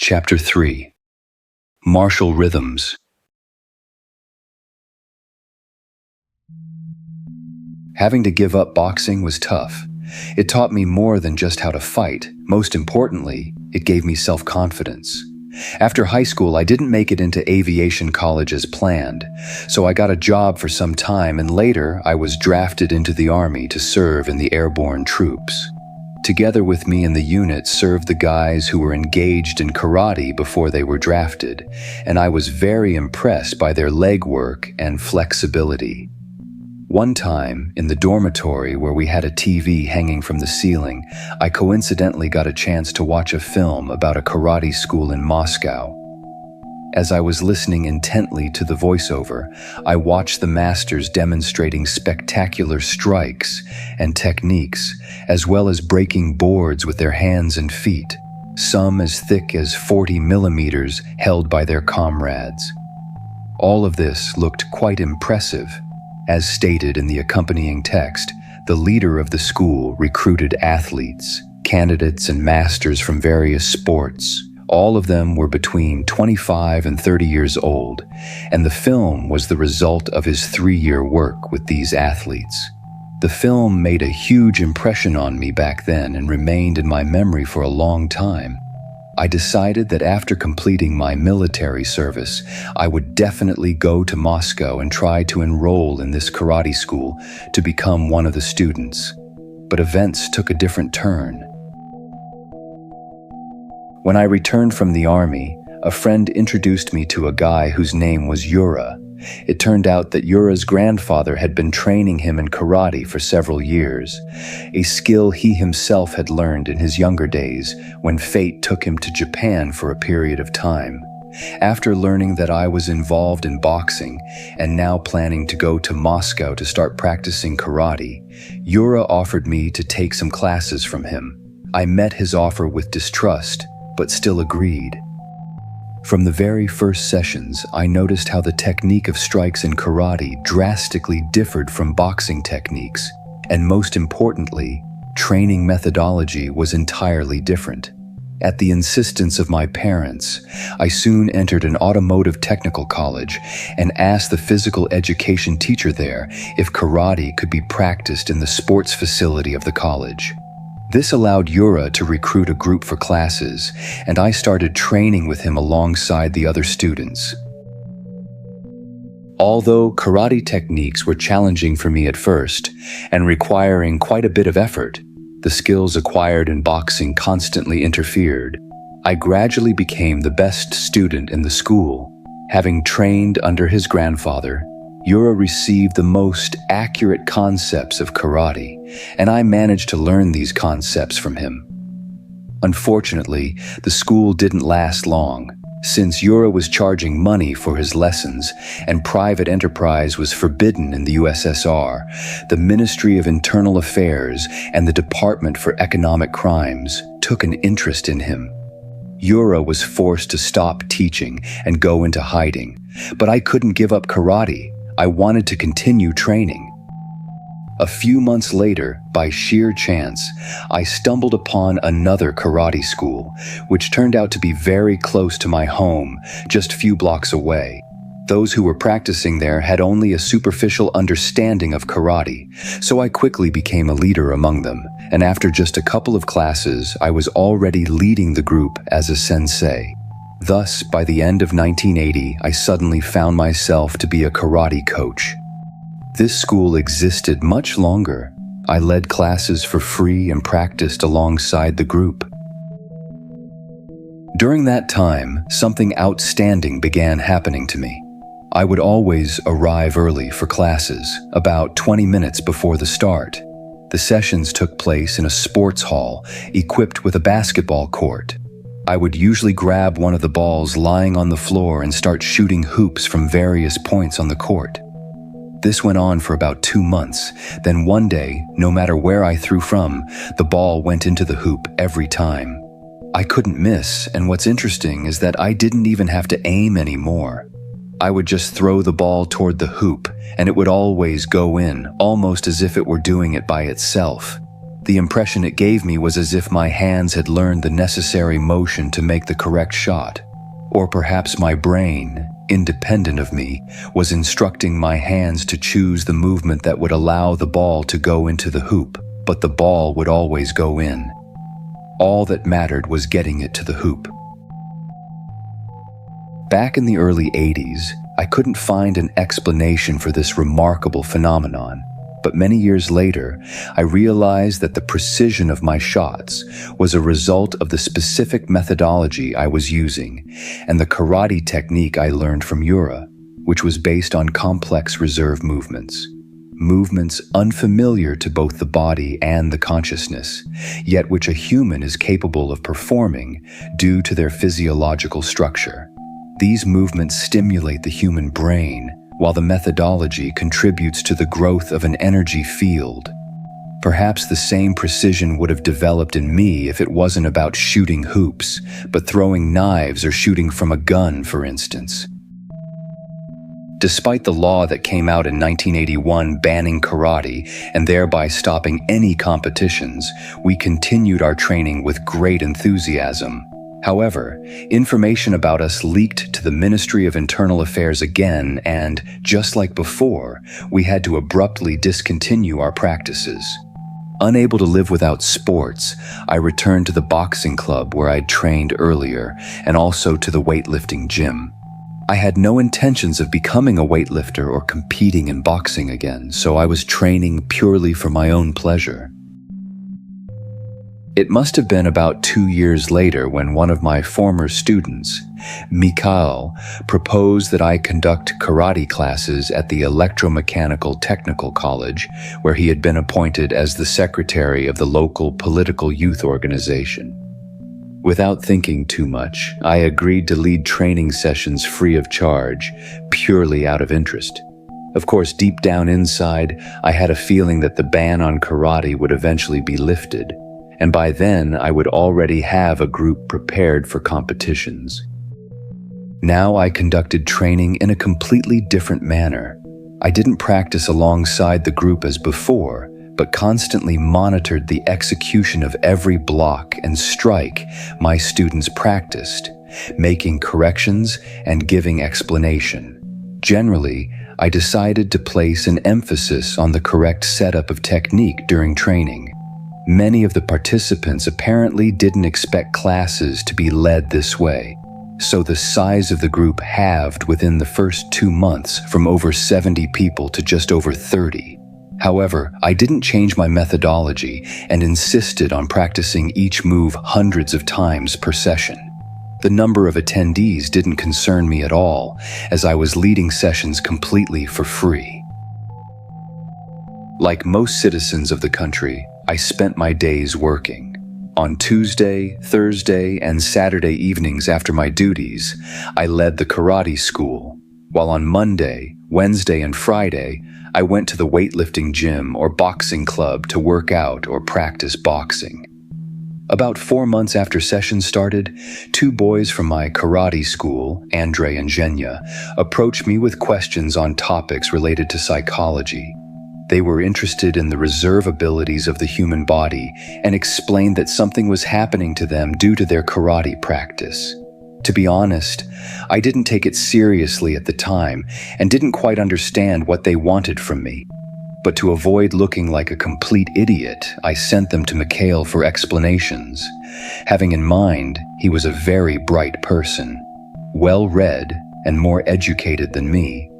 Chapter 3. Martial Rhythms. Having to give up boxing was tough. It taught me more than just how to fight. Most importantly, it gave me self-confidence. After high school, I didn't make it into aviation college as planned, so I got a job for some time, and later I was drafted into the Army to serve in the airborne troops. Together with me in the unit served the guys who were engaged in karate before they were drafted, and I was very impressed by their leg work and flexibility. One time, in the dormitory where we had a TV hanging from the ceiling, I coincidentally got a chance to watch a film about a karate school in Moscow. As I was listening intently to the voiceover, I watched the masters demonstrating spectacular strikes and techniques, as well as breaking boards with their hands and feet, some as thick as 40 millimeters held by their comrades. All of this looked quite impressive. As stated in the accompanying text, the leader of the school recruited athletes, candidates, and masters from various sports. All of them were between 25 and 30 years old, and the film was the result of his 3-year work with these athletes. The film made a huge impression on me back then and remained in my memory for a long time. I decided that after completing my military service, I would definitely go to Moscow and try to enroll in this karate school to become one of the students. But events took a different turn. When I returned from the Army, a friend introduced me to a guy whose name was Yura. It turned out that Yura's grandfather had been training him in karate for several years, a skill he himself had learned in his younger days when fate took him to Japan for a period of time. After learning that I was involved in boxing and now planning to go to Moscow to start practicing karate, Yura offered me to take some classes from him. I met his offer with distrust, but still agreed. From the very first sessions, I noticed how the technique of strikes in karate drastically differed from boxing techniques, and most importantly, training methodology was entirely different. At the insistence of my parents, I soon entered an automotive technical college and asked the physical education teacher there if karate could be practiced in the sports facility of the college. This allowed Yura to recruit a group for classes, and I started training with him alongside the other students. Although karate techniques were challenging for me at first, and requiring quite a bit of effort, the skills acquired in boxing constantly interfered. I gradually became the best student in the school. Having trained under his grandfather, Yura received the most accurate concepts of karate, and I managed to learn these concepts from him. Unfortunately, the school didn't last long, since Yura was charging money for his lessons and private enterprise was forbidden in the USSR. The Ministry of Internal Affairs and the Department for Economic Crimes took an interest in him. Yura was forced to stop teaching and go into hiding, but I couldn't give up karate. I wanted to continue training. A few months later, by sheer chance, I stumbled upon another karate school, which turned out to be very close to my home, just a few blocks away. Those who were practicing there had only a superficial understanding of karate, so I quickly became a leader among them, and after just a couple of classes, I was already leading the group as a sensei. Thus, by the end of 1980, I suddenly found myself to be a karate coach. This school existed much longer. I led classes for free and practiced alongside the group. During that time, something outstanding began happening to me. I would always arrive early for classes, about 20 minutes before the start. The sessions took place in a sports hall equipped with a basketball court. I would usually grab one of the balls lying on the floor and start shooting hoops from various points on the court. This went on for about 2 months. Then one day, no matter where I threw from, the ball went into the hoop every time. I couldn't miss, and what's interesting is that I didn't even have to aim anymore. I would just throw the ball toward the hoop, and it would always go in, almost as if it were doing it by itself. The impression it gave me was as if my hands had learned the necessary motion to make the correct shot. Or perhaps my brain, independent of me, was instructing my hands to choose the movement that would allow the ball to go into the hoop, but the ball would always go in. All that mattered was getting it to the hoop. Back in the early 80s, I couldn't find an explanation for this remarkable phenomenon. But many years later, I realized that the precision of my shots was a result of the specific methodology I was using and the karate technique I learned from Yura, which was based on complex reserve movements. Movements unfamiliar to both the body and the consciousness, yet which a human is capable of performing due to their physiological structure. These movements stimulate the human brain, while the methodology contributes to the growth of an energy field. Perhaps the same precision would have developed in me if it wasn't about shooting hoops, but throwing knives or shooting from a gun, for instance. Despite the law that came out in 1981 banning karate and thereby stopping any competitions, we continued our training with great enthusiasm. However, information about us leaked to the Ministry of Internal Affairs again, and, just like before, we had to abruptly discontinue our practices. Unable to live without sports, I returned to the boxing club where I'd trained earlier, and also to the weightlifting gym. I had no intentions of becoming a weightlifter or competing in boxing again, so I was training purely for my own pleasure. It must have been about 2 years later when one of my former students, Mikhail, proposed that I conduct karate classes at the Electromechanical Technical College, where he had been appointed as the secretary of the local political youth organization. Without thinking too much, I agreed to lead training sessions free of charge, purely out of interest. Of course, deep down inside, I had a feeling that the ban on karate would eventually be lifted, and by then I would already have a group prepared for competitions. Now I conducted training in a completely different manner. I didn't practice alongside the group as before, but constantly monitored the execution of every block and strike my students practiced, making corrections and giving explanation. Generally, I decided to place an emphasis on the correct setup of technique during training. Many of the participants apparently didn't expect classes to be led this way, so the size of the group halved within the first 2 months from over 70 people to just over 30. However, I didn't change my methodology and insisted on practicing each move hundreds of times per session. The number of attendees didn't concern me at all, as I was leading sessions completely for free. Like most citizens of the country, I spent my days working. On Tuesday, Thursday, and Saturday evenings after my duties, I led the karate school, while on Monday, Wednesday, and Friday, I went to the weightlifting gym or boxing club to work out or practice boxing. About 4 months after sessions started, 2 boys from my karate school, Andre and Zhenya, approached me with questions on topics related to psychology. They were interested in the reserve abilities of the human body and explained that something was happening to them due to their karate practice. To be honest, I didn't take it seriously at the time and didn't quite understand what they wanted from me. But to avoid looking like a complete idiot, I sent them to Mikhail for explanations, having in mind he was a very bright person, well-read and more educated than me.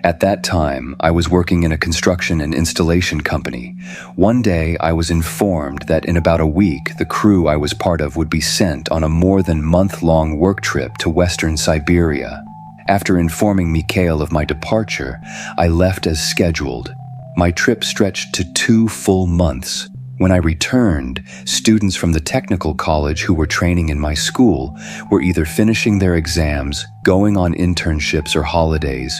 At that time, I was working in a construction and installation company. One day, I was informed that in about a week, the crew I was part of would be sent on a more than month-long work trip to Western Siberia. After informing Mikhail of my departure, I left as scheduled. My trip stretched to 2 full months. When I returned, students from the technical college who were training in my school were either finishing their exams, going on internships or holidays,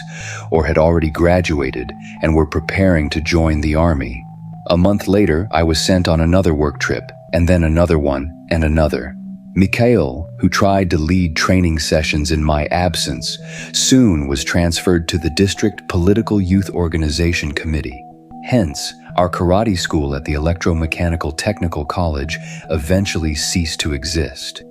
or had already graduated and were preparing to join the army. A month later, I was sent on another work trip, and then another one, and another. Mikhail, who tried to lead training sessions in my absence, soon was transferred to the district political youth organization committee. Hence, Our karate school at the Electromechanical Technical College eventually ceased to exist.